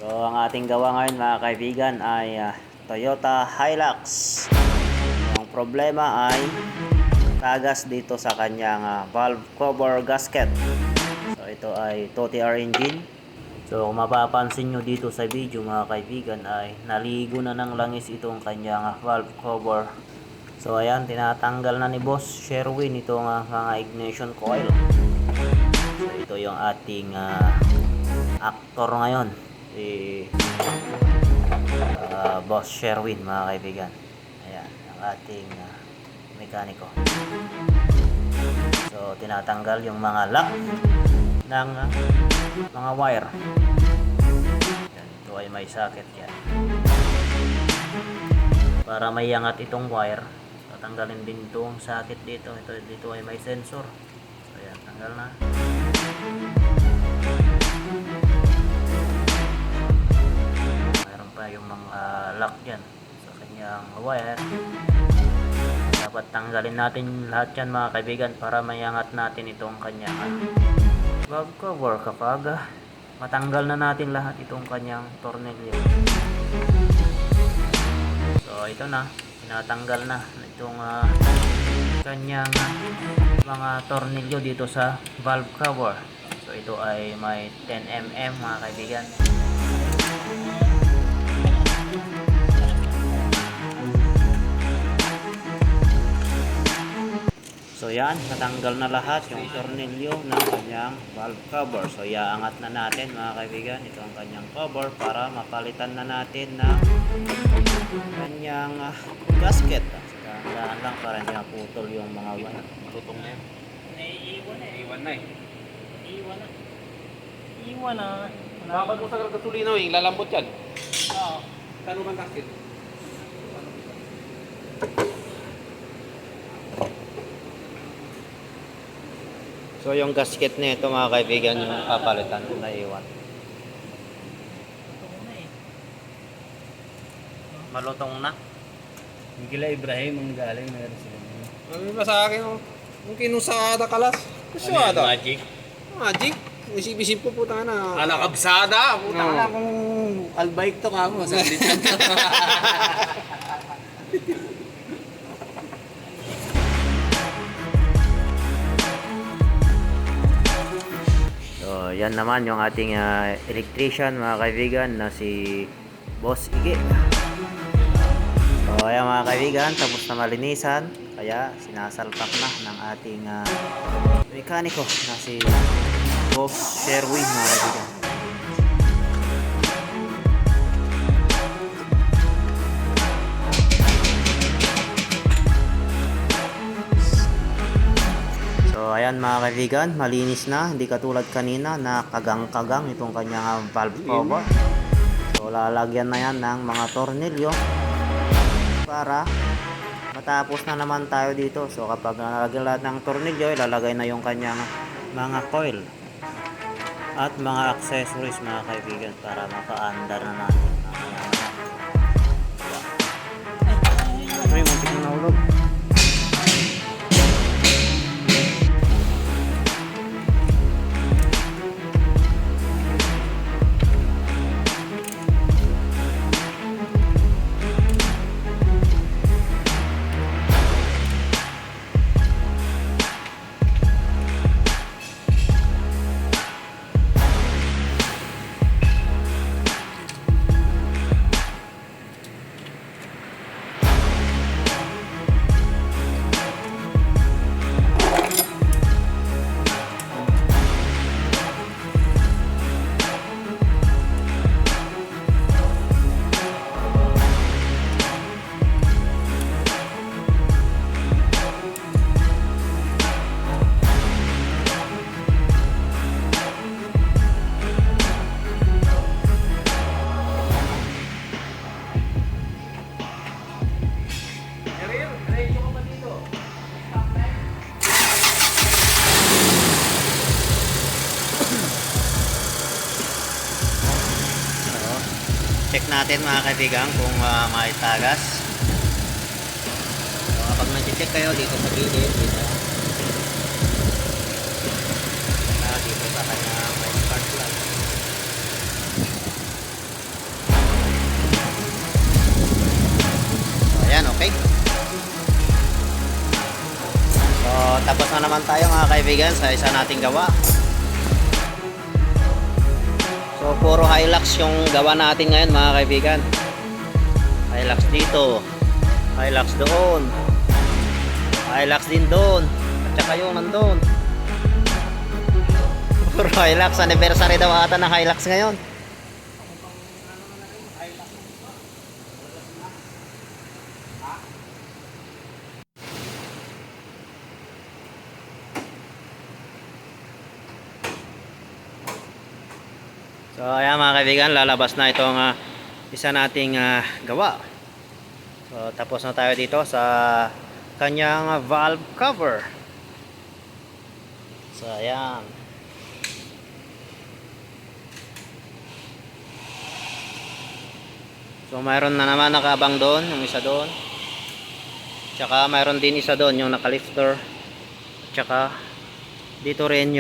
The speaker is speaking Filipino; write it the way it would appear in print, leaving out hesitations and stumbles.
So ang ating gawa ngayon mga kaibigan ay Toyota Hilux. Ang problema ay tagas dito sa kanyang valve cover gasket. So ito ay 2TR engine. So kung mapapansin nyo dito sa video mga kaibigan ay naligo na ng langis itong kanyang valve cover. So ayan, tinatanggal na ni Boss Sherwin itong mga ignition coil. So ito yung ating actor ngayon, si Boss Sherwin mga kaibigan. Ayan, ang ating mekaniko. So tinatanggal yung mga lock ng mga wire. Ayan, ito ay may socket yan. Para may angat itong wire, tatanggalin din itong socket dito. Dito ay may sensor. So ayan, tanggal na. Mayroon pa yung mga lock dyan sa kanyang wire. Dapat tanggalin natin lahat yan mga kaibigan para mayangat natin itong kanyang valve cover kapag matanggal na natin lahat itong kanyang tornilyo. So ito na, tinatanggal na itong kanyang mga tornilyo dito sa valve cover. So ito ay may 10mm mga kaibigan. So yan, natanggal na lahat yung tornilyo ng kanyang valve cover. So iaangat na natin mga kaibigan itong kanyang cover para mapalitan na natin ng kanyang gasket. Dahan lang para hindi maputol yung mga wire. Tutong na yun. Naiiwan na eh. Iwan na eh. Iwan na. Iwan na. Bakit mo sa gasolina yung lalambot yan? Oo. Saan mo bang gasket? So yung gasket nito mga kaibigan yung papalitan na iwan. Ito na eh. Malutong na. Yung kila Ibrahim ang galing meron sila. Ano ba sa akin? Yung kinusada kalas. Ano Kusada. magic? Magic. Isip-isip ko putang na. Anak kabsada! Putang Oo. na kung albike to ka mo. Sa litan to. So yan naman yung ating electrician mga kaibigan na si Boss Ige. So ayan mga kaibigan, tapos na malinisan. Kaya sinasalpak na ng ating mekaniko na si Boss Sherwin mga kaibigan. So ayan mga kaibigan, malinis na, hindi katulad kanina na kagang-kagang itong kanyang valve cover. So lalagyan na yan ng mga tornilyo para matapos na naman tayo dito. So kapag nalagyan lahat ng tornilyo, ilalagay na yung kanyang mga coil at mga accessories mga kaibigan para mapa-under na natin. Ay, muntik na nahulog. Check natin mga kaibigan kung may tagas. So, kapag nag-check kayo dito sa gilid, dito dito sa kanyang spark plug. tapos na naman tayo mga kaibigan sa isa nating gawa. So puro Hilux yung gawa natin ngayon mga kaibigan. Hilux dito, Hilux doon, Hilux din doon, at saka yung nandun. Puro Hilux, anniversary daw ata ng Hilux ngayon. So ayan mga kaibigan, lalabas na itong isa nating gawa. So tapos na tayo dito sa kanyang valve cover. So ayan. So mayroon na naman nakabang doon, yung isa doon. Tsaka mayroon din isa doon yung nakalifter. Tsaka dito rin yung